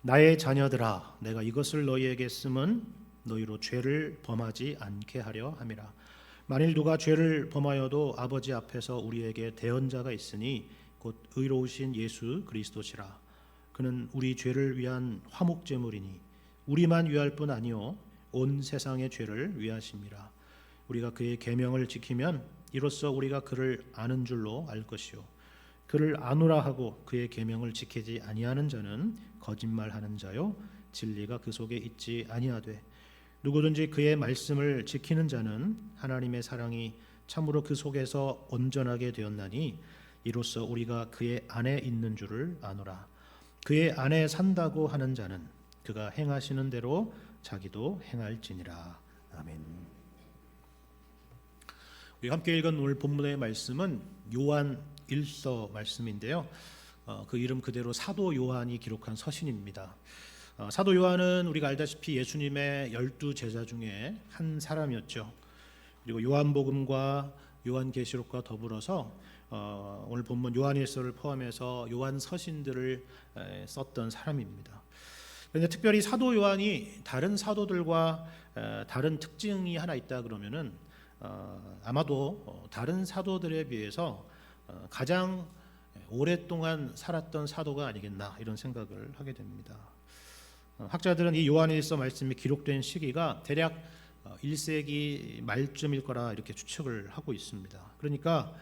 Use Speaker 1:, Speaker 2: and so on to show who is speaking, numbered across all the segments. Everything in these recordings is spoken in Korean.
Speaker 1: 나의 자녀들아, 내가 이것을 너희에게 쓰면 너희로 죄를 범하지 않게 하려 함이라. 만일 누가 죄를 범하여도 아버지 앞에서 우리에게 대언자가 있으니 곧 의로우신 예수 그리스도시라. 그는 우리 죄를 위한 화목제물이니 우리만 위할 뿐 아니요 온 세상의 죄를 위하심이라. 우리가 그의 계명을 지키면 이로써 우리가 그를 아는 줄로 알 것이요 그를 아노라 하고 그의 계명을 지키지 아니하는 자는 거짓말하는 자요 진리가 그 속에 있지 아니하되 누구든지 그의 말씀을 지키는 자는 하나님의 사랑이 참으로 그 속에서 온전하게 되었나니 이로써 우리가 그의 안에 있는 줄을 아노라. 그의 안에 산다고 하는 자는 그가 행하시는 대로 자기도 행할지니라. 아멘. 우리 함께 읽은 오늘 본문의 말씀은 요한 1서 말씀인데요. 그 이름 그대로 사도 요한이 기록한 서신입니다. 사도 요한은 우리가 알다시피 예수님의 12제자 중에 한 사람이었죠. 그리고 요한복음과 요한계시록과 더불어서 오늘 본문 요한일서를 포함해서 요한 서신들을 썼던 사람입니다. 그런데 특별히 사도 요한이 다른 사도들과 다른 특징이 하나 있다 그러면은 아마도 다른 사도들에 비해서 가장 오랫동안 살았던 사도가 아니겠나 이런 생각을 하게 됩니다. 학자들은 이 요한일서 말씀이 기록된 시기가 대략 1세기 말쯤일 거라 이렇게 추측을 하고 있습니다. 그러니까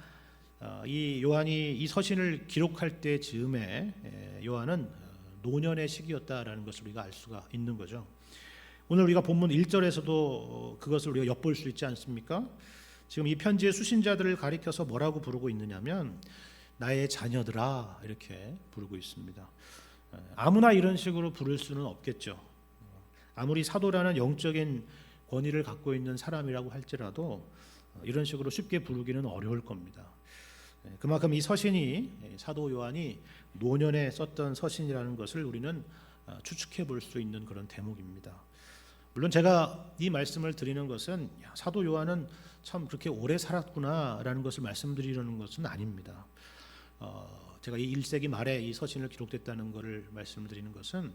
Speaker 1: 이 요한이 이 서신을 기록할 때 즈음에 요한은 노년의 시기였다라는 것을 우리가 알 수가 있는 거죠. 오늘 우리가 본문 1절에서도 그것을 우리가 엿볼 수 있지 않습니까? 지금 이 편지의 수신자들을 가리켜서 뭐라고 부르고 있느냐면 나의 자녀들아 이렇게 부르고 있습니다. 아무나 이런 식으로 부를 수는 없겠죠. 아무리 사도라는 영적인 권위를 갖고 있는 사람이라고 할지라도 이런 식으로 쉽게 부르기는 어려울 겁니다. 그만큼 이 서신이 사도 요한이 노년에 썼던 서신이라는 것을 우리는 추측해 볼 수 있는 그런 대목입니다. 물론 제가 이 말씀을 드리는 것은 사도 요한은 참 그렇게 오래 살았구나라는 것을 말씀드리려는 것은 아닙니다. 제가 이 1세기 말에 이 서신을 기록됐다는 것을 말씀드리는 것은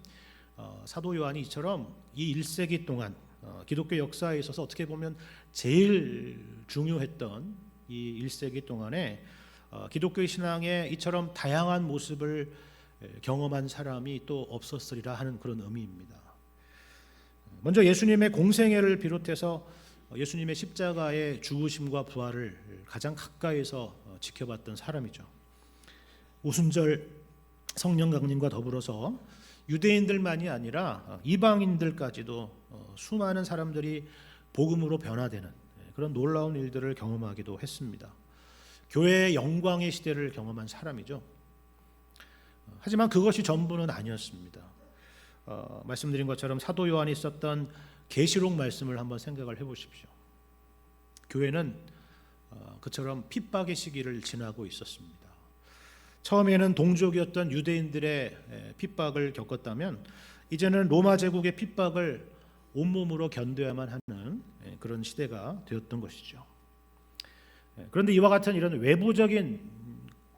Speaker 1: 사도 요한이 이처럼 이 1세기 동안 기독교 역사에 있어서 어떻게 보면 제일 중요했던 이 1세기 동안에 기독교 신앙의 이처럼 다양한 모습을 경험한 사람이 또 없었으리라 하는 그런 의미입니다. 먼저 예수님의 공생애를 비롯해서 예수님의 십자가의 죽으심과 부활을 가장 가까이서 지켜봤던 사람이죠. 오순절 성령 강림과 더불어서 유대인들만이 아니라 이방인들까지도 수많은 사람들이 복음으로 변화되는 그런 놀라운 일들을 경험하기도 했습니다. 교회의 영광의 시대를 경험한 사람이죠. 하지만 그것이 전부는 아니었습니다. 말씀드린 것처럼 사도 요한이 썼던 계시록 말씀을 한번 생각을 해보십시오. 교회는 그처럼 핍박의 시기를 지나고 있었습니다. 처음에는 동족이었던 유대인들의 핍박을 겪었다면 이제는 로마 제국의 핍박을 온몸으로 견뎌야만 하는 그런 시대가 되었던 것이죠. 그런데 이와 같은 이런 외부적인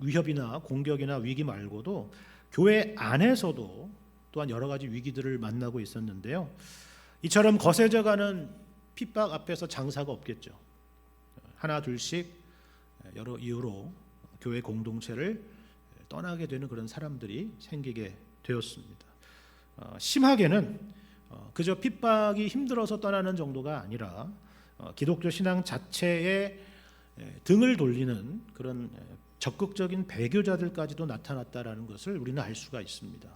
Speaker 1: 위협이나 공격이나 위기 말고도 교회 안에서도 또한 여러 가지 위기들을 만나고 있었는데요. 이처럼 거세져가는 핍박 앞에서 장사가 없겠죠. 하나 둘씩 여러 이유로 교회 공동체를 떠나게 되는 그런 사람들이 생기게 되었습니다. 심하게는 그저 핍박이 힘들어서 떠나는 정도가 아니라 기독교 신앙 자체에 등을 돌리는 그런 적극적인 배교자들까지도 나타났다라는 것을 우리는 알 수가 있습니다.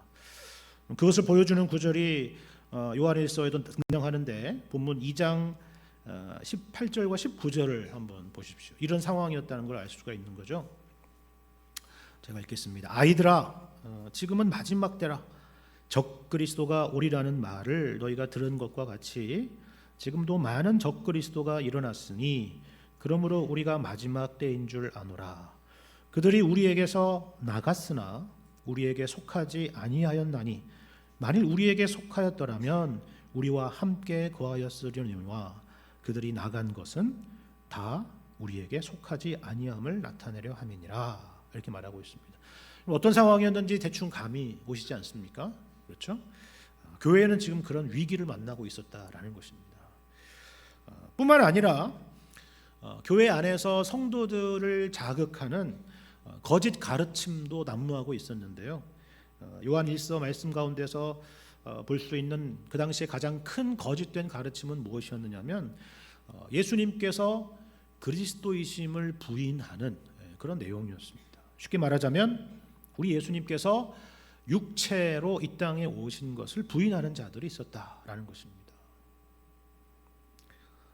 Speaker 1: 그것을 보여주는 구절이 요한일서에도 등장하는데 본문 2장 18절과 19절을 한번 보십시오. 이런 상황이었다는 걸 알 수가 있는 거죠. 제가 읽겠습니다. 아이들아, 지금은 마지막 때라. 적그리스도가 오리라는 말을 너희가 들은 것과 같이 지금도 많은 적그리스도가 일어났으니 그러므로 우리가 마지막 때인 줄 아노라. 그들이 우리에게서 나갔으나 우리에게 속하지 아니하였나니 만일 우리에게 속하였더라면 우리와 함께 거하였으려니와 그들이 나간 것은 다 우리에게 속하지 아니함을 나타내려 함이니라. 이렇게 말하고 있습니다. 어떤 상황이었는지 대충 감이 오시지 않습니까? 그렇죠? 교회는 지금 그런 위기를 만나고 있었다라는 것입니다. 뿐만 아니라 교회 안에서 성도들을 자극하는 거짓 가르침도 난무하고 있었는데요. 요한 1서 말씀 가운데서 볼 수 있는 그 당시에 가장 큰 거짓된 가르침은 무엇이었느냐면 예수님께서 그리스도이심을 부인하는 그런 내용이었습니다. 쉽게 말하자면 우리 예수님께서 육체로 이 땅에 오신 것을 부인하는 자들이 있었다라는 것입니다.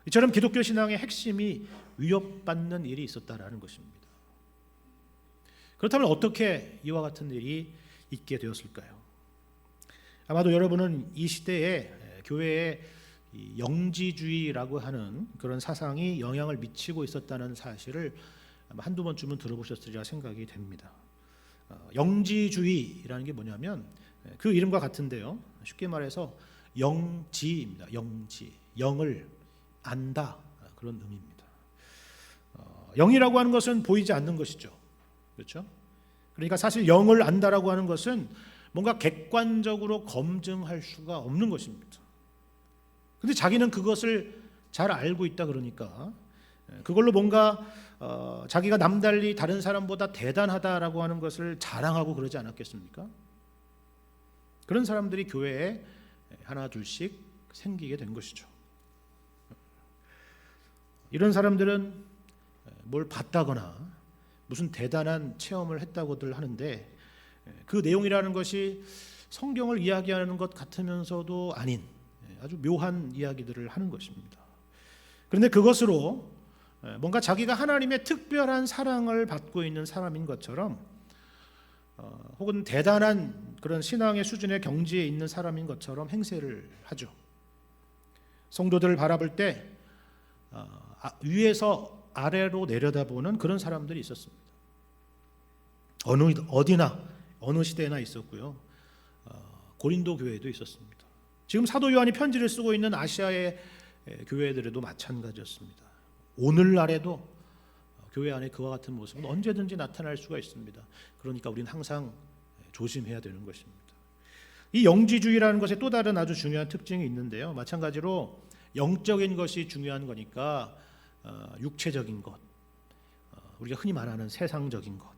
Speaker 1: 이처럼 기독교 신앙의 핵심이 위협받는 일이 있었다라는 것입니다. 그렇다면 어떻게 이와 같은 일이 있게 되었을까요? 아마도 여러분은 이 시대에 교회에 영지주의라고 하는 그런 사상이 영향을 미치고 있었다는 사실을 한두 번쯤은 들어보셨으리라 생각이 됩니다. 영지주의라는 게 뭐냐면 그 이름과 같은데요. 쉽게 말해서 영지입니다. 영지, 영을 안다, 그런 의미입니다. 영이라고 하는 것은 보이지 않는 것이죠. 그렇죠? 그러니까 사실 영을 안다라고 하는 것은 뭔가 객관적으로 검증할 수가 없는 것입니다. 근데 자기는 그것을 잘 알고 있다 그러니까 그걸로 뭔가 자기가 남달리 다른 사람보다 대단하다라고 하는 것을 자랑하고 그러지 않았겠습니까? 그런 사람들이 교회에 하나 둘씩 생기게 된 것이죠. 이런 사람들은 뭘 봤다거나 무슨 대단한 체험을 했다고들 하는데 그 내용이라는 것이 성경을 이야기하는 것 같으면서도 아닌 아주 묘한 이야기들을 하는 것입니다. 그런데 그것으로 뭔가 자기가 하나님의 특별한 사랑을 받고 있는 사람인 것처럼 혹은 대단한 그런 신앙의 수준의 경지에 있는 사람인 것처럼 행세를 하죠. 성도들을 바라볼 때 위에서 아래로 내려다보는 그런 사람들이 있었습니다. 어디나 어느 시대나 있었고요. 고린도 교회도 있었습니다. 지금 사도 요한이 편지를 쓰고 있는 아시아의 교회들에도 마찬가지였습니다. 오늘날에도 교회 안에 그와 같은 모습은 언제든지 나타날 수가 있습니다. 그러니까 우리는 항상 조심해야 되는 것입니다. 이 영지주의라는 것의 또 다른 아주 중요한 특징이 있는데요. 마찬가지로 영적인 것이 중요한 거니까 육체적인 것, 우리가 흔히 말하는 세상적인 것,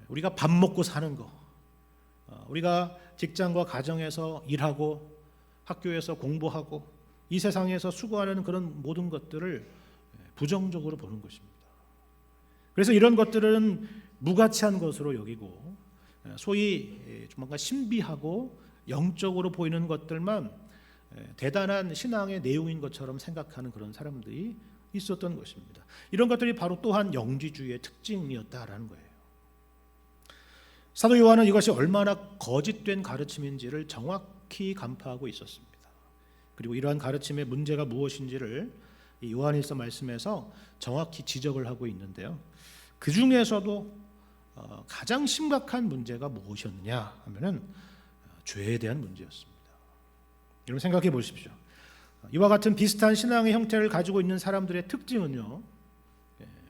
Speaker 1: 우리가 밥 먹고 사는 것, 우리가 직장과 가정에서 일하고 학교에서 공부하고 이 세상에서 수고하는 그런 모든 것들을 부정적으로 보는 것입니다. 그래서 이런 것들은 무가치한 것으로 여기고 소위 뭔가 신비하고 영적으로 보이는 것들만 대단한 신앙의 내용인 것처럼 생각하는 그런 사람들이 있었던 것입니다. 이런 것들이 바로 또한 영지주의의 특징이었다라는 거예요. 사도 요한은 이것이 얼마나 거짓된 가르침인지를 정확히 간파하고 있었습니다. 그리고 이러한 가르침의 문제가 무엇인지를 이 요한일서 말씀에서 정확히 지적을 하고 있는데요. 그 중에서도 가장 심각한 문제가 무엇이었느냐 하면은 죄에 대한 문제였습니다. 여러분 생각해 보십시오. 이와 같은 비슷한 신앙의 형태를 가지고 있는 사람들의 특징은요,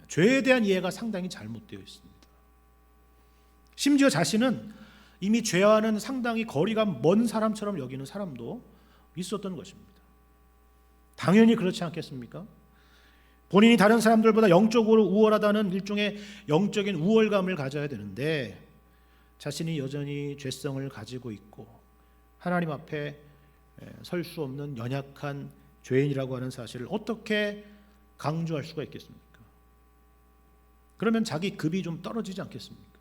Speaker 1: 죄에 대한 이해가 상당히 잘못되어 있습니다. 심지어 자신은 이미 죄와는 상당히 거리가 먼 사람처럼 여기는 사람도 있었던 것입니다. 당연히 그렇지 않겠습니까? 본인이 다른 사람들보다 영적으로 우월하다는 일종의 영적인 우월감을 가져야 되는데 자신이 여전히 죄성을 가지고 있고 하나님 앞에 설 수 없는 연약한 죄인이라고 하는 사실을 어떻게 강조할 수가 있겠습니까? 그러면 자기 급이 좀 떨어지지 않겠습니까?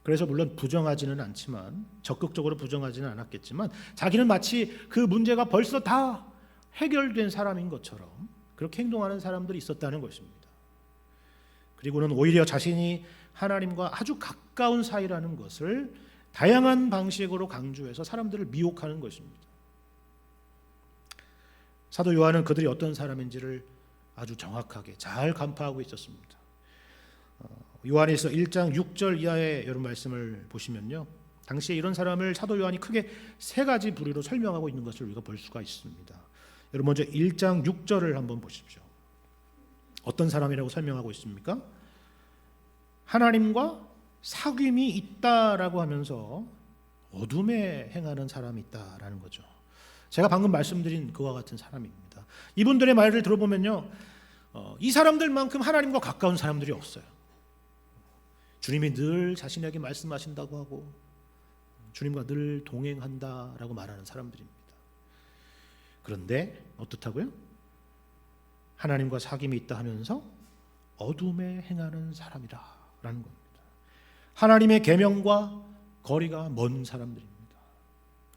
Speaker 1: 그래서 물론 부정하지는 않지만 적극적으로 부정하지는 않았겠지만 자기는 마치 그 문제가 벌써 다 해결된 사람인 것처럼 그렇게 행동하는 사람들이 있었다는 것입니다. 그리고는 오히려 자신이 하나님과 아주 가까운 사이라는 것을 다양한 방식으로 강조해서 사람들을 미혹하는 것입니다. 사도 요한은 그들이 어떤 사람인지를 아주 정확하게 잘 간파하고 있었습니다. 요한일서 1장 6절 이하의 여러분 말씀을 보시면요, 당시에 이런 사람을 사도 요한이 크게 세 가지 부류로 설명하고 있는 것을 우리가 볼 수가 있습니다. 여러분 먼저 1장 6절을 한번 보십시오. 어떤 사람이라고 설명하고 있습니까? 하나님과 사귐이 있다라고 하면서 어둠에 행하는 사람이 있다라는 거죠. 제가 방금 말씀드린 그와 같은 사람입니다. 이분들의 말을 들어보면요, 이 사람들만큼 하나님과 가까운 사람들이 없어요. 주님이 늘 자신에게 말씀하신다고 하고 주님과 늘 동행한다라고 말하는 사람들입니다. 그런데 어떻다고요? 하나님과 사귐이 있다 하면서 어둠에 행하는 사람이라는 겁니다. 하나님의 계명과 거리가 먼 사람들입니다.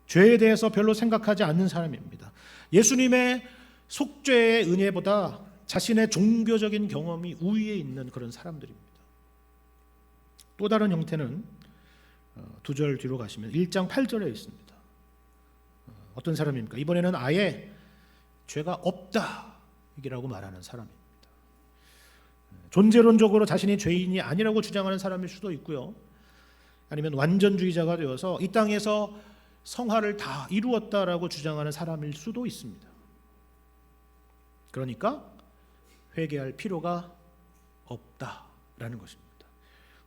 Speaker 1: 죄에 대해서 별로 생각하지 않는 사람입니다. 예수님의 속죄의 은혜보다 자신의 종교적인 경험이 우위에 있는 그런 사람들입니다. 또 다른 형태는 2절 뒤로 가시면 1장 8절에 있습니다. 어떤 사람입니까? 이번에는 아예 죄가 없다 이라고 말하는 사람입니다. 존재론적으로 자신이 죄인이 아니라고 주장하는 사람일 수도 있고요, 아니면 완전주의자가 되어서 이 땅에서 성화를 다 이루었다라고 주장하는 사람일 수도 있습니다. 그러니까 회개할 필요가 없다라는 것입니다.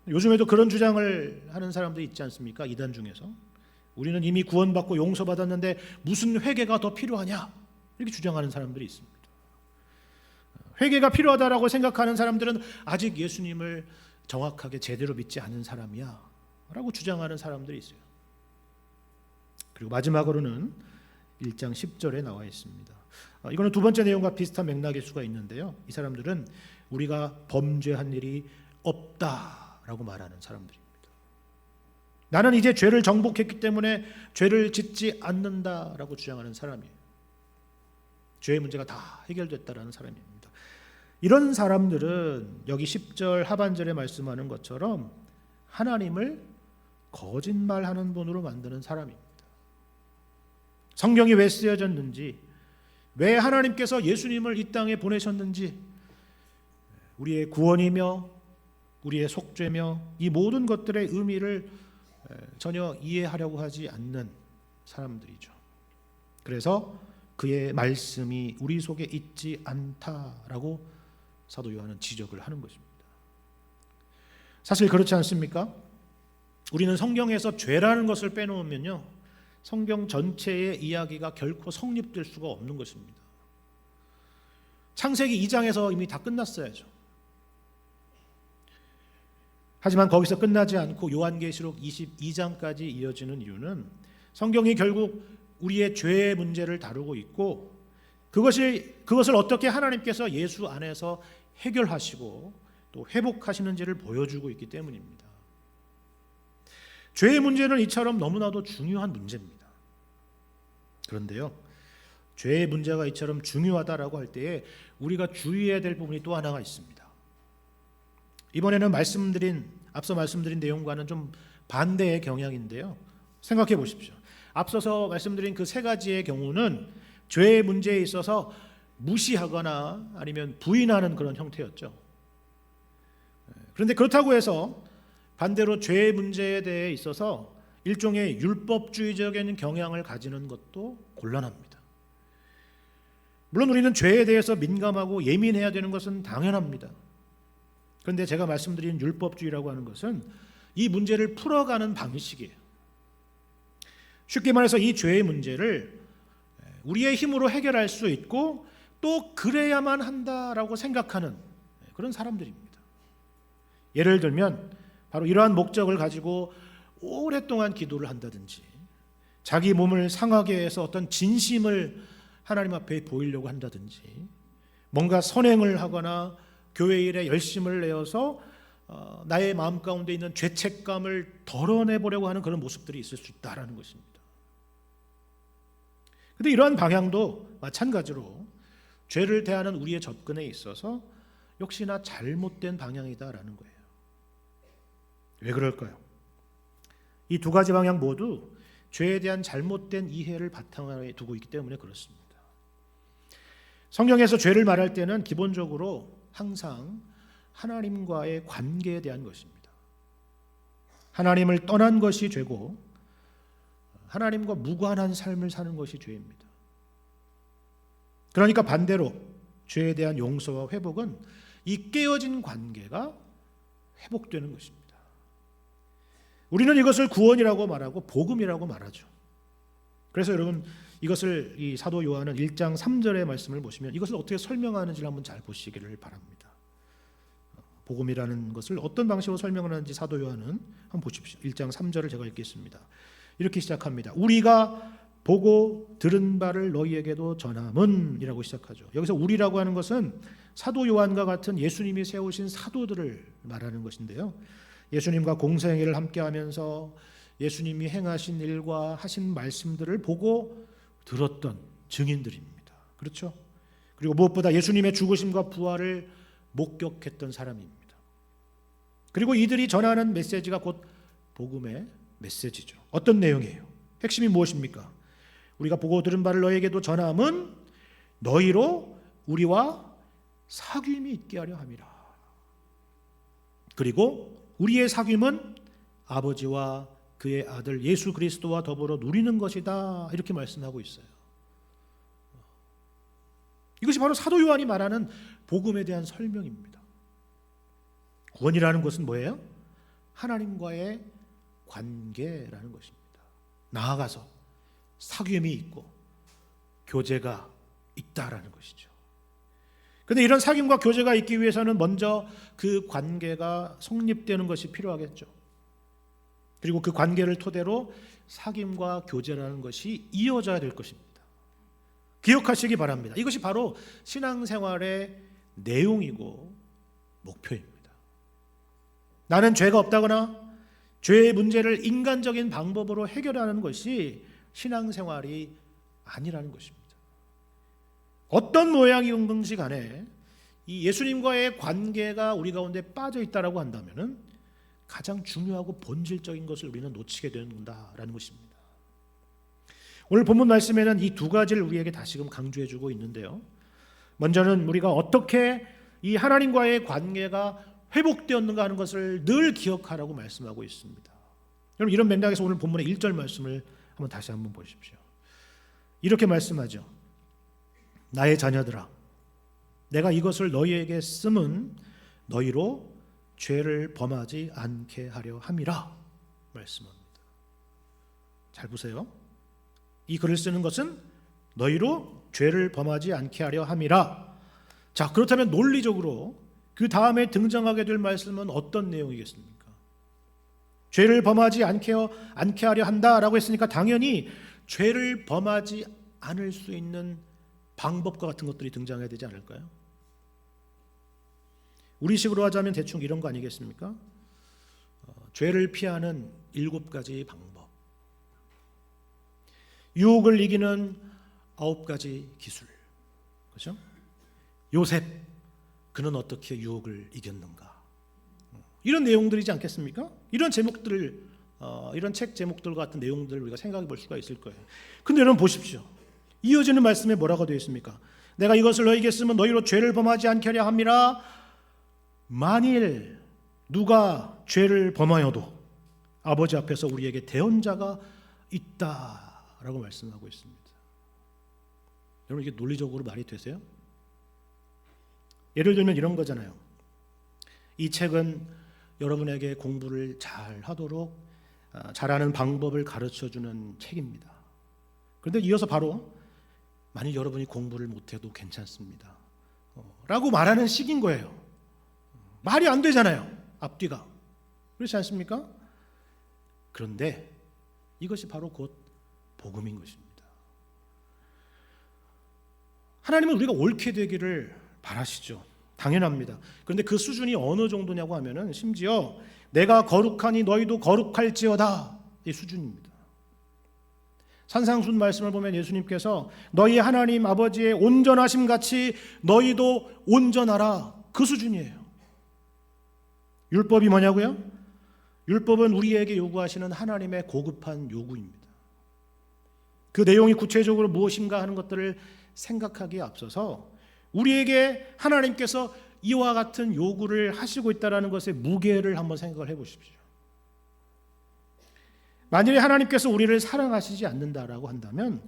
Speaker 1: 요즘에도 그런 주장을 하는 사람들이 있지 않습니까? 이단 중에서 우리는 이미 구원받고 용서받았는데 무슨 회개가 더 필요하냐 이렇게 주장하는 사람들이 있습니다. 회개가 필요하다라고 생각하는 사람들은 아직 예수님을 정확하게 제대로 믿지 않은 사람이야 라고 주장하는 사람들이 있어요. 그리고 마지막으로는 1장 10절에 나와 있습니다. 이거는 두 번째 내용과 비슷한 맥락일 수가 있는데요, 이 사람들은 우리가 범죄한 일이 없다라고 말하는 사람들입니다. 나는 이제 죄를 정복했기 때문에 죄를 짓지 않는다라고 주장하는 사람이에요. 죄의 문제가 다 해결됐다라는 사람입니다. 이런 사람들은 여기 10절 하반절에 말씀하는 것처럼 하나님을 거짓말하는 분으로 만드는 사람입니다. 성경이 왜 쓰여졌는지, 왜 하나님께서 예수님을 이 땅에 보내셨는지, 우리의 구원이며 우리의 속죄며 이 모든 것들의 의미를 전혀 이해하려고 하지 않는 사람들이죠. 그래서 그의 말씀이 우리 속에 있지 않다라고 사도 요한은 지적을 하는 것입니다. 사실 그렇지 않습니까? 우리는 성경에서 죄라는 것을 빼놓으면요, 성경 전체의 이야기가 결코 성립될 수가 없는 것입니다. 창세기 2장에서 이미 다 끝났어야죠. 하지만 거기서 끝나지 않고 요한계시록 22장까지 이어지는 이유는 성경이 결국 우리의 죄의 문제를 다루고 있고 그것을 어떻게 하나님께서 예수 안에서 해결하시고 또 회복하시는지를 보여주고 있기 때문입니다. 죄의 문제는 이처럼 너무나도 중요한 문제입니다. 그런데요, 죄의 문제가 이처럼 중요하다라고 할 때에 우리가 주의해야 될 부분이 또 하나가 있습니다. 이번에는 앞서 말씀드린 내용과는 좀 반대의 경향인데요, 생각해 보십시오. 앞서서 말씀드린 그 세 가지의 경우는 죄의 문제에 있어서 무시하거나 아니면 부인하는 그런 형태였죠. 그런데 그렇다고 해서 반대로 죄의 문제에 대해 있어서 일종의 율법주의적인 경향을 가지는 것도 곤란합니다. 물론 우리는 죄에 대해서 민감하고 예민해야 되는 것은 당연합니다. 그런데 제가 말씀드린 율법주의라고 하는 것은 이 문제를 풀어가는 방식이에요. 쉽게 말해서 이 죄의 문제를 우리의 힘으로 해결할 수 있고 또 그래야만 한다라고 생각하는 그런 사람들입니다. 예를 들면 바로 이러한 목적을 가지고 오랫동안 기도를 한다든지, 자기 몸을 상하게 해서 어떤 진심을 하나님 앞에 보이려고 한다든지, 뭔가 선행을 하거나 교회 일에 열심을 내어서 나의 마음 가운데 있는 죄책감을 덜어내보려고 하는 그런 모습들이 있을 수 있다는 것입니다. 그런데 이러한 방향도 마찬가지로 죄를 대하는 우리의 접근에 있어서 역시나 잘못된 방향이다라는 거예요. 왜 그럴까요? 이 두 가지 방향 모두 죄에 대한 잘못된 이해를 바탕에 두고 있기 때문에 그렇습니다. 성경에서 죄를 말할 때는 기본적으로 항상 하나님과의 관계에 대한 것입니다. 하나님을 떠난 것이 죄고 하나님과 무관한 삶을 사는 것이 죄입니다. 그러니까 반대로 죄에 대한 용서와 회복은 이 깨어진 관계가 회복되는 것입니다. 우리는 이것을 구원이라고 말하고 복음이라고 말하죠. 그래서 여러분 이것을 이 사도 요한은 1장 3절의 말씀을 보시면 이것을 어떻게 설명하는지를 한번 잘 보시기를 바랍니다. 복음이라는 것을 어떤 방식으로 설명을 하는지 사도 요한은 한번 보십시오. 1장 3절을 제가 읽겠습니다. 이렇게 시작합니다. 우리가 보고 들은 바를 너희에게도 전함은 이라고 시작하죠. 여기서 우리라고 하는 것은 사도 요한과 같은 예수님이 세우신 사도들을 말하는 것인데요. 예수님과 공생애를 함께하면서 예수님이 행하신 일과 하신 말씀들을 보고 들었던 증인들입니다. 그렇죠? 그리고 무엇보다 예수님의 죽으심과 부활을 목격했던 사람입니다. 그리고 이들이 전하는 메시지가 곧 복음의 메시지죠. 어떤 내용이에요? 핵심이 무엇입니까? 우리가 보고 들은 바를 너에게도 전함은 너희로 우리와 사귐이 있게 하려 함이라. 그리고 우리의 사귐은 아버지와 그의 아들 예수 그리스도와 더불어 누리는 것이다. 이렇게 말씀하고 있어요. 이것이 바로 사도 요한이 말하는 복음에 대한 설명입니다. 구원이라는 것은 뭐예요? 하나님과의 관계라는 것입니다. 나아가서 사귐이 있고 교제가 있다라는 것이죠. 그런데 이런 사귐과 교제가 있기 위해서는 먼저 그 관계가 성립되는 것이 필요하겠죠. 그리고 그 관계를 토대로 사귐과 교제라는 것이 이어져야 될 것입니다. 기억하시기 바랍니다. 이것이 바로 신앙생활의 내용이고 목표입니다. 나는 죄가 없다거나 죄의 문제를 인간적인 방법으로 해결하는 것이 신앙생활이 아니라는 것입니다. 어떤 모양이든지 간에 이 예수님과의 관계가 우리 가운데 빠져 있다라고 한다면은 가장 중요하고 본질적인 것을 우리는 놓치게 된다라는 것입니다. 오늘 본문 말씀에는 이 두 가지를 우리에게 다시금 강조해주고 있는데요. 먼저는 우리가 어떻게 이 하나님과의 관계가 회복되었는가 하는 것을 늘 기억하라고 말씀하고 있습니다. 여러분 이런 맥락에서 오늘 본문의 1절 말씀을 다시 한번 보십시오. 이렇게 말씀하죠. 나의 자녀들아, 내가 이것을 너희에게 쓰면 너희로 죄를 범하지 않게 하려 함이라 말씀합니다. 잘 보세요. 이 글을 쓰는 것은 너희로 죄를 범하지 않게 하려 함이라. 자, 그렇다면 논리적으로 그 다음에 등장하게 될 말씀은 어떤 내용이겠습니까? 죄를 범하지 않게 하려 한다라고 했으니까 당연히 죄를 범하지 않을 수 있는 방법과 같은 것들이 등장해야 되지 않을까요? 우리식으로 하자면 대충 이런 거 아니겠습니까? 죄를 피하는 7가지 방법, 유혹을 이기는 9가지 기술, 그렇죠? 요셉, 그는 어떻게 유혹을 이겼는가? 이런 내용들이지 않겠습니까? 이런 제목들을 이런 책 제목들 같은 내용들을 우리가 생각해 볼 수가 있을 거예요. 근데 여러분 보십시오. 이어지는 말씀에 뭐라고 되어 있습니까? 내가 이것을 너희에게 쓰면 너희로 죄를 범하지 않게 하려 함이라. 만일 누가 죄를 범하여도 아버지 앞에서 우리에게 대언자가 있다라고 말씀하고 있습니다. 여러분 이게 논리적으로 말이 되세요? 예를 들면 이런 거잖아요. 이 책은 여러분에게 공부를 잘 하도록 잘하는 방법을 가르쳐주는 책입니다. 그런데 이어서 바로 만일 여러분이 공부를 못해도 괜찮습니다 라고 말하는 식인 거예요. 말이 안 되잖아요. 앞뒤가. 그렇지 않습니까? 그런데 이것이 바로 곧 복음인 것입니다. 하나님은 우리가 옳게 되기를 바라시죠. 당연합니다. 그런데 그 수준이 어느 정도냐고 하면은 심지어 내가 거룩하니 너희도 거룩할지어다 이 수준입니다. 산상순 말씀을 보면 예수님께서 너희 하나님 아버지의 온전하심 같이 너희도 온전하라 그 수준이에요. 율법이 뭐냐고요? 율법은 우리에게 요구하시는 하나님의 고급한 요구입니다. 그 내용이 구체적으로 무엇인가 하는 것들을 생각하기에 앞서서 우리에게 하나님께서 이와 같은 요구를 하시고 있다는 것의 무게를 한번 생각을 해보십시오. 만일에 하나님께서 우리를 사랑하시지 않는다라고 한다면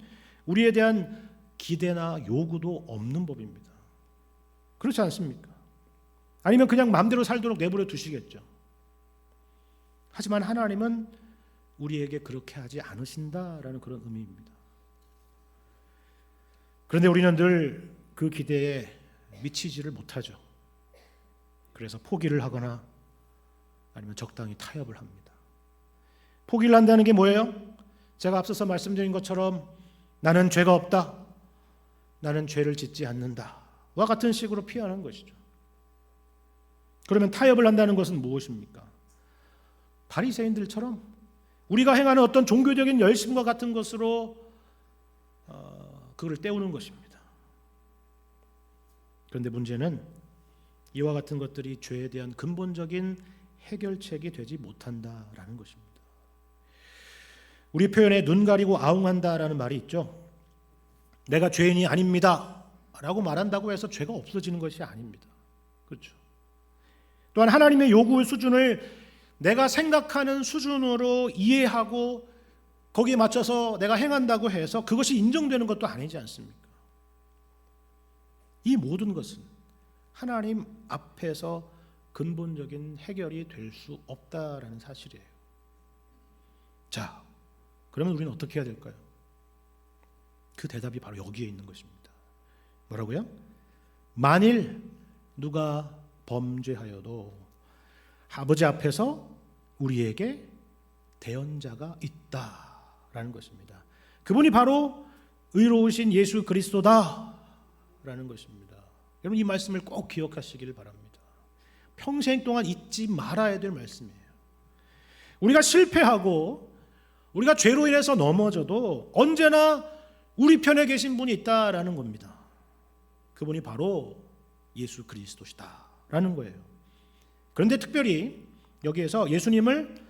Speaker 1: 우리에 대한 기대나 요구도 없는 법입니다. 그렇지 않습니까? 아니면 그냥 마음대로 살도록 내버려 두시겠죠. 하지만 하나님은 우리에게 그렇게 하지 않으신다라는 그런 의미입니다. 그런데 우리는 늘 그 기대에 미치지를 못하죠. 그래서 포기를 하거나 아니면 적당히 타협을 합니다. 포기를 한다는 게 뭐예요? 제가 앞서서 말씀드린 것처럼 나는 죄가 없다, 나는 죄를 짓지 않는다 와 같은 식으로 피하는 것이죠. 그러면 타협을 한다는 것은 무엇입니까? 바리새인들처럼 우리가 행하는 어떤 종교적인 열심과 같은 것으로 그걸 때우는 것입니다. 그런데 문제는 이와 같은 것들이 죄에 대한 근본적인 해결책이 되지 못한다라는 것입니다. 우리 표현에 눈 가리고 아웅한다라는 말이 있죠. 내가 죄인이 아닙니다 라고 말한다고 해서 죄가 없어지는 것이 아닙니다. 그렇죠. 또한 하나님의 요구 수준을 내가 생각하는 수준으로 이해하고 거기에 맞춰서 내가 행한다고 해서 그것이 인정되는 것도 아니지 않습니까? 이 모든 것은 하나님 앞에서 근본적인 해결이 될 수 없다라는 사실이에요. 자, 그러면 우리는 어떻게 해야 될까요? 그 대답이 바로 여기에 있는 것입니다. 뭐라고요? 만일 누가 범죄하여도 아버지 앞에서 우리에게 대언자가 있다라는 것입니다. 그분이 바로 의로우신 예수 그리스도다라는 것입니다. 여러분 이 말씀을 꼭 기억하시기를 바랍니다. 평생 동안 잊지 말아야 될 말씀이에요. 우리가 실패하고 우리가 죄로 인해서 넘어져도 언제나 우리 편에 계신 분이 있다라는 겁니다. 그분이 바로 예수 그리스도시다라는 거예요. 그런데 특별히 여기에서 예수님을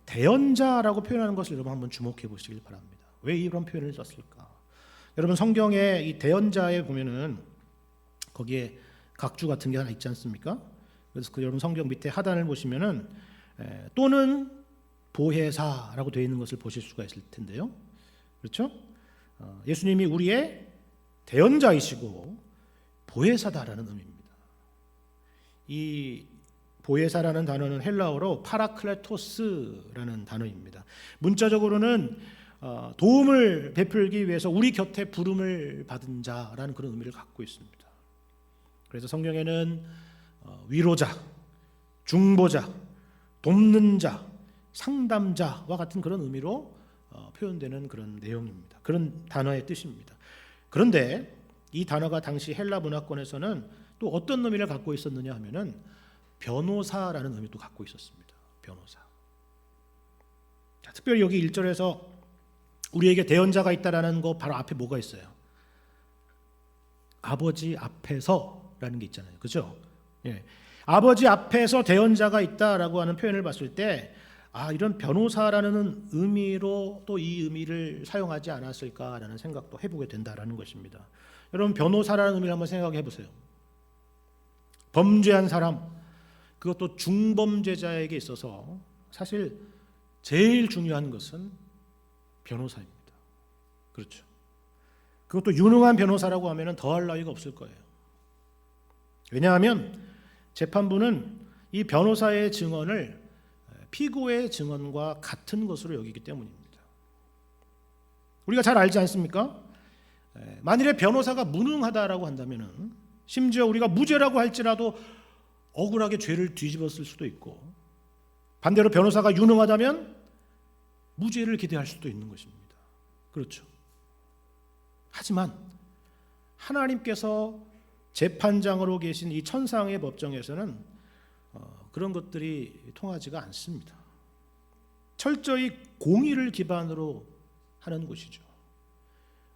Speaker 1: 대언자라고 표현하는 것을 여러분 한번 주목해 보시길 바랍니다. 왜 이런 표현을 썼을까? 여러분 성경에 이 대언자에 보면은 거기에 각주 같은 게 하나 있지 않습니까? 그래서 그 여러분 성경 밑에 하단을 보시면은 또는 보혜사라고 되어 있는 것을 보실 수가 있을 텐데요. 그렇죠? 예수님이 우리의 대언자이시고 보혜사다라는 의미입니다. 이 보혜사라는 단어는 헬라어로 파라클레토스라는 단어입니다. 문자적으로는 도움을 베풀기 위해서 우리 곁에 부름을 받은 자라는 그런 의미를 갖고 있습니다. 그래서 성경에는 위로자, 중보자, 돕는 자, 상담자와 같은 그런 의미로 표현되는 그런 내용입니다. 그런 단어의 뜻입니다. 그런데 이 단어가 당시 헬라 문화권에서는 또 어떤 의미를 갖고 있었느냐 하면은 변호사라는 의미도 갖고 있었습니다. 변호사. 자, 특별히 여기 1절에서 우리에게 대언자가 있다라는 거 바로 앞에 뭐가 있어요? 아버지 앞에서라는 게 있잖아요. 그렇죠? 예. 아버지 앞에서 대언자가 있다라고 하는 표현을 봤을 때 이런 변호사라는 의미로 또 이 의미를 사용하지 않았을까라는 생각도 해보게 된다라는 것입니다. 여러분 변호사라는 의미를 한번 생각해 보세요. 범죄한 사람, 그것도 중범죄자에게 있어서 사실 제일 중요한 것은 변호사입니다. 그렇죠. 그것도 유능한 변호사라고 하면 더할 나위가 없을 거예요. 왜냐하면 재판부는 이 변호사의 증언을 피고의 증언과 같은 것으로 여기기 때문입니다. 우리가 잘 알지 않습니까? 만일에 변호사가 무능하다라고 한다면 심지어 우리가 무죄라고 할지라도 억울하게 죄를 뒤집었을 수도 있고 반대로 변호사가 유능하다면 무죄를 기대할 수도 있는 것입니다. 그렇죠. 하지만 하나님께서 재판장으로 계신 이 천상의 법정에서는 그런 것들이 통하지가 않습니다. 철저히 공의를 기반으로 하는 곳이죠.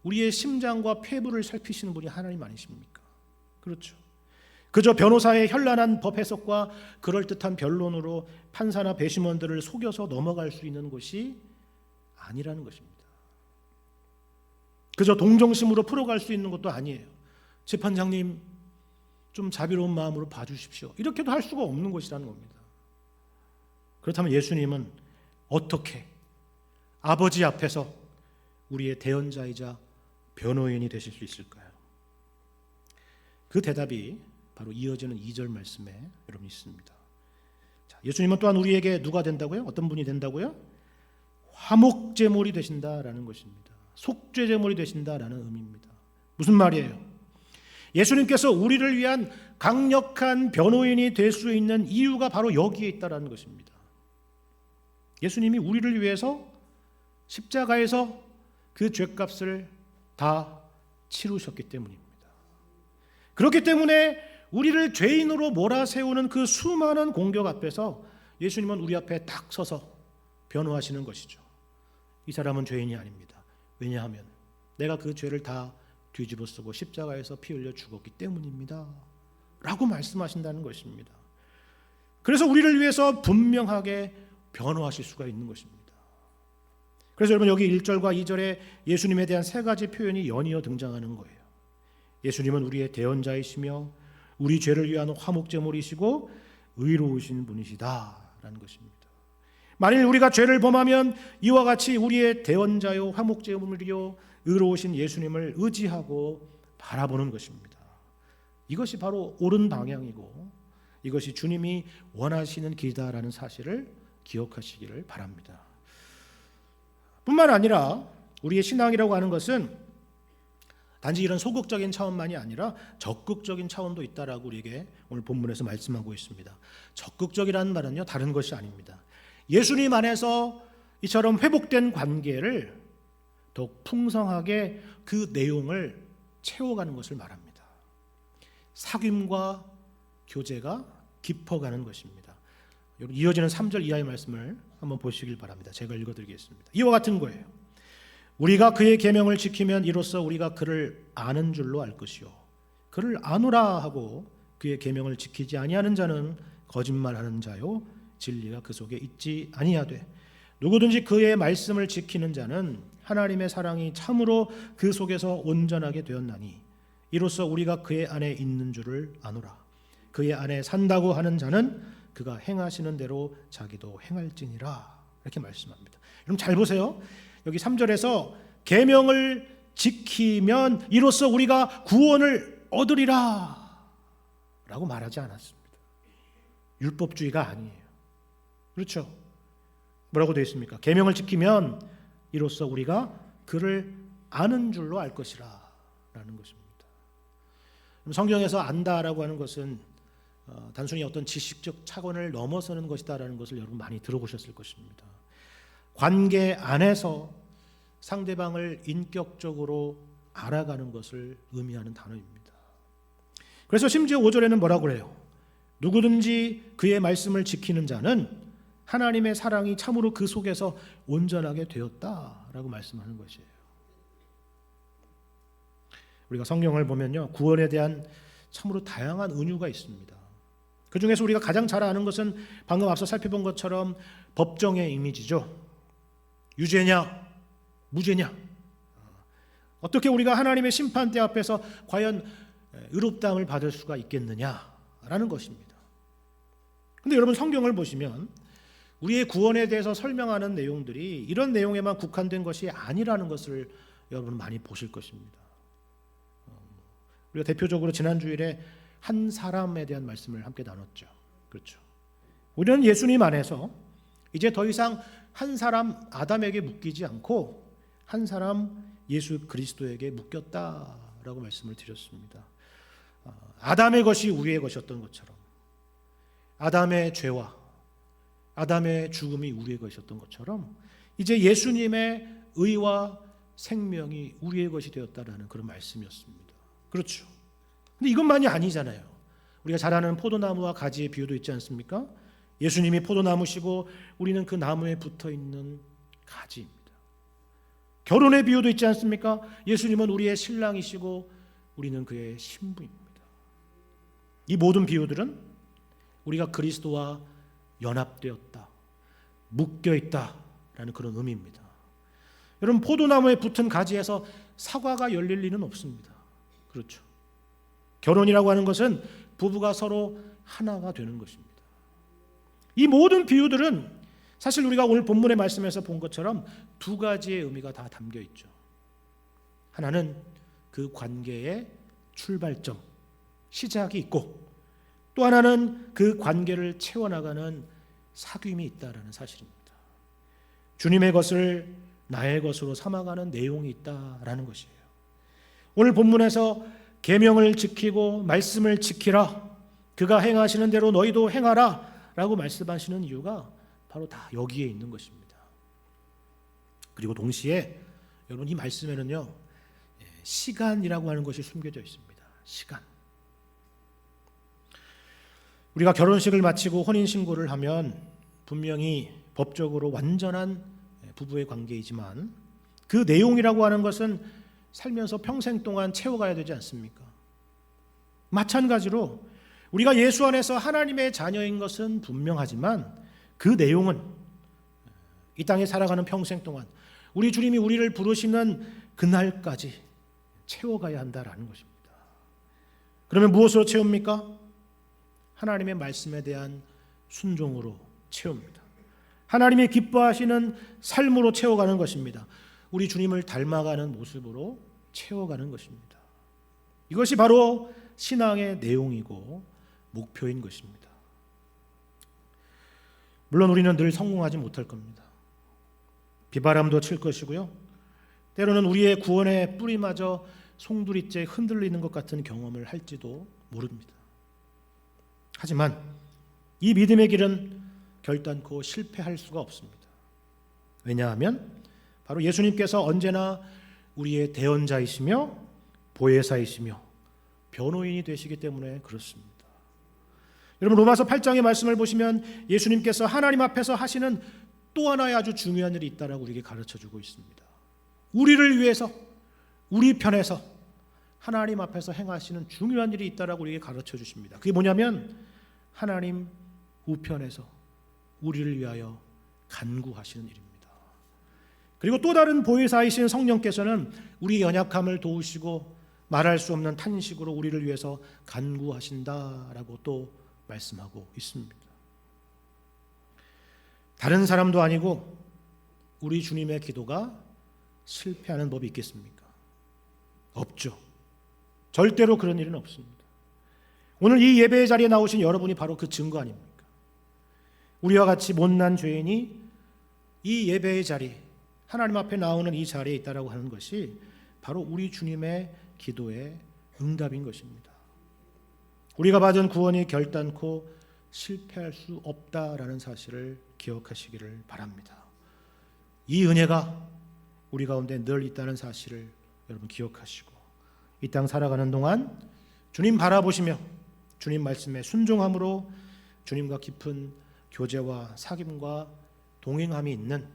Speaker 1: 우리의 심장과 폐부를 살피시는 분이 하나님 아니십니까? 그렇죠. 그저 변호사의 현란한 법 해석과 그럴듯한 변론으로 판사나 배심원들을 속여서 넘어갈 수 있는 것이 아니라는 것입니다. 그저 동정심으로 풀어갈 수 있는 것도 아니에요. 재판장님 좀 자비로운 마음으로 봐주십시오. 이렇게도 할 수가 없는 것이라는 겁니다. 그렇다면 예수님은 어떻게 아버지 앞에서 우리의 대언자이자 변호인이 되실 수 있을까요? 그 대답이 바로 이어지는 2절 말씀에 여러분 있습니다. 자, 예수님은 또한 우리에게 누가 된다고요? 어떤 분이 된다고요? 화목제물이 되신다라는 것입니다. 속죄제물이 되신다라는 의미입니다. 무슨 말이에요? 예수님께서 우리를 위한 강력한 변호인이 될 수 있는 이유가 바로 여기에 있다라는 것입니다. 예수님이 우리를 위해서 십자가에서 그 죄값을 다 치르셨기 때문입니다. 그렇기 때문에 우리를 죄인으로 몰아세우는 그 수많은 공격 앞에서 예수님은 우리 앞에 딱 서서 변호하시는 것이죠. 이 사람은 죄인이 아닙니다. 왜냐하면 내가 그 죄를 다 뒤집어 쓰고 십자가에서 피 흘려 죽었기 때문입니다 라고 말씀하신다는 것입니다. 그래서 우리를 위해서 분명하게 변호하실 수가 있는 것입니다. 그래서 여러분 여기 1절과 2절에 예수님에 대한 세 가지 표현이 연이어 등장하는 거예요. 예수님은 우리의 대언자이시며 우리 죄를 위한 화목제물이시고 의로우신 분이시다 라는 것입니다. 만일 우리가 죄를 범하면 이와 같이 우리의 대언자요 화목제물이요 의로우신 예수님을 의지하고 바라보는 것입니다. 이것이 바로 옳은 방향이고 이것이 주님이 원하시는 길이다라는 사실을 기억하시기를 바랍니다. 뿐만 아니라 우리의 신앙이라고 하는 것은 단지 이런 소극적인 차원만이 아니라 적극적인 차원도 있다라고 우리에게 오늘 본문에서 말씀하고 있습니다. 적극적이라는 말은요 다른 것이 아닙니다. 예수님 안에서 이처럼 회복된 관계를 더욱 풍성하게 그 내용을 채워가는 것을 말합니다. 사귐과 교제가 깊어가는 것입니다. 이어지는 3절 이하의 말씀을 한번 보시길 바랍니다. 제가 읽어드리겠습니다. 이와 같은 거예요. 우리가 그의 계명을 지키면 이로써 우리가 그를 아는 줄로 알 것이요 그를 아노라 하고 그의 계명을 지키지 아니하는 자는 거짓말하는 자요 진리가 그 속에 있지 아니하되 누구든지 그의 말씀을 지키는 자는 하나님의 사랑이 참으로 그 속에서 온전하게 되었나니 이로써 우리가 그의 안에 있는 줄을 아노라. 그의 안에 산다고 하는 자는 그가 행하시는 대로 자기도 행할지니라. 이렇게 말씀합니다. 여러분 잘 보세요. 여기 3절에서 계명을 지키면 이로써 우리가 구원을 얻으리라 라고 말하지 않았습니다. 율법주의가 아니에요. 그렇죠? 뭐라고 되어 있습니까? 계명을 지키면 이로써 우리가 그를 아는 줄로 알 것이라 라는 것입니다. 성경에서 안다라고 하는 것은 단순히 어떤 지식적 차원을 넘어서는 것이다라는 것을 여러분 많이 들어보셨을 것입니다. 관계 안에서 상대방을 인격적으로 알아가는 것을 의미하는 단어입니다. 그래서 심지어 5절에는 뭐라고 그래요? 누구든지 그의 말씀을 지키는 자는 하나님의 사랑이 참으로 그 속에서 온전하게 되었다라고 말씀하는 것이에요. 우리가 성경을 보면요, 구원에 대한 참으로 다양한 은유가 있습니다. 그 중에서 우리가 가장 잘 아는 것은 방금 앞서 살펴본 것처럼 법정의 이미지죠. 유죄냐, 무죄냐, 어떻게 우리가 하나님의 심판대 앞에서 과연 의롭다함을 받을 수가 있겠느냐라는 것입니다. 그런데 여러분 성경을 보시면 우리의 구원에 대해서 설명하는 내용들이 이런 내용에만 국한된 것이 아니라는 것을 여러분 많이 보실 것입니다. 우리가 대표적으로 지난 주일에 한 사람에 대한 말씀을 함께 나눴죠. 그렇죠. 우리는 예수님 안에서 이제 더 이상 한 사람 아담에게 묶이지 않고 한 사람 예수 그리스도에게 묶였다라고 말씀을 드렸습니다. 아담의 것이 우리의 것이었던 것처럼 아담의 죄와 아담의 죽음이 우리의 것이었던 것처럼 이제 예수님의 의와 생명이 우리의 것이 되었다라는 그런 말씀이었습니다. 그렇죠. 근데 이것만이 아니잖아요. 우리가 잘 아는 포도나무와 가지의 비유도 있지 않습니까? 예수님이 포도나무시고 우리는 그 나무에 붙어있는 가지입니다. 결혼의 비유도 있지 않습니까? 예수님은 우리의 신랑이시고 우리는 그의 신부입니다. 이 모든 비유들은 우리가 그리스도와 연합되었다, 묶여있다라는 그런 의미입니다. 여러분 포도나무에 붙은 가지에서 사과가 열릴 리는 없습니다. 그렇죠. 결혼이라고 하는 것은 부부가 서로 하나가 되는 것입니다. 이 모든 비유들은 사실 우리가 오늘 본문의 말씀에서 본 것처럼 두 가지의 의미가 다 담겨 있죠. 하나는 그 관계의 출발점, 시작이 있고 또 하나는 그 관계를 채워나가는 사귐이 있다라는 사실입니다. 주님의 것을 나의 것으로 삼아가는 내용이 있다라는 것이에요. 오늘 본문에서 계명을 지키고 말씀을 지키라, 그가 행하시는 대로 너희도 행하라 라고 말씀하시는 이유가 바로 다 여기에 있는 것입니다. 그리고 동시에 여러분, 이 말씀에는요, 시간이라고 하는 것이 숨겨져 있습니다. 시간. 우리가 결혼식을 마치고 혼인신고를 하면 분명히 법적으로 완전한 부부의 관계이지만 그 내용이라고 하는 것은 살면서 평생 동안 채워가야 되지 않습니까? 마찬가지로 우리가 예수 안에서 하나님의 자녀인 것은 분명하지만 그 내용은 이 땅에 살아가는 평생 동안 우리 주님이 우리를 부르시는 그날까지 채워가야 한다라는 것입니다. 그러면 무엇으로 채웁니까? 하나님의 말씀에 대한 순종으로 채웁니다. 하나님이 기뻐하시는 삶으로 채워가는 것입니다. 우리 주님을 닮아가는 모습으로 채워가는 것입니다. 이것이 바로 신앙의 내용이고 목표인 것입니다. 물론 우리는 늘 성공하지 못할 겁니다. 비바람도 칠 것이고요. 때로는 우리의 구원의 뿌리마저 송두리째 흔들리는 것 같은 경험을 할지도 모릅니다. 하지만 이 믿음의 길은 결단코 실패할 수가 없습니다. 왜냐하면 바로 예수님께서 언제나 우리의 대언자이시며 보혜사이시며 변호인이 되시기 때문에 그렇습니다. 여러분, 로마서 8장의 말씀을 보시면 예수님께서 하나님 앞에서 하시는 또 하나의 아주 중요한 일이 있다라고 우리에게 가르쳐주고 있습니다. 우리를 위해서, 우리 편에서 하나님 앞에서 행하시는 중요한 일이 있다라고 우리에게 가르쳐 주십니다. 그게 뭐냐면 하나님 우편에서 우리를 위하여 간구하시는 일입니다. 그리고 또 다른 보혜사이신 성령께서는 우리 연약함을 도우시고 말할 수 없는 탄식으로 우리를 위해서 간구하신다라고 또 말씀하고 있습니다. 다른 사람도 아니고 우리 주님의 기도가 실패하는 법이 있겠습니까? 없죠. 절대로 그런 일은 없습니다. 오늘 이 예배의 자리에 나오신 여러분이 바로 그 증거 아닙니까? 우리와 같이 못난 죄인이 이 예배의 자리, 하나님 앞에 나오는 이 자리에 있다라고 하는 것이 바로 우리 주님의 기도의 응답인 것입니다. 우리가 받은 구원이 결단코 실패할 수 없다라는 사실을 기억하시기를 바랍니다. 이 은혜가 우리 가운데 늘 있다는 사실을 여러분 기억하시고 이 땅 살아가는 동안 주님 바라보시며 주님 말씀에 순종함으로 주님과 깊은 교제와 사귐과 동행함이 있는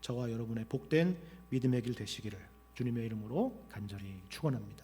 Speaker 1: 저와 여러분의 복된 믿음의 길 되시기를 주님의 이름으로 간절히 축원합니다.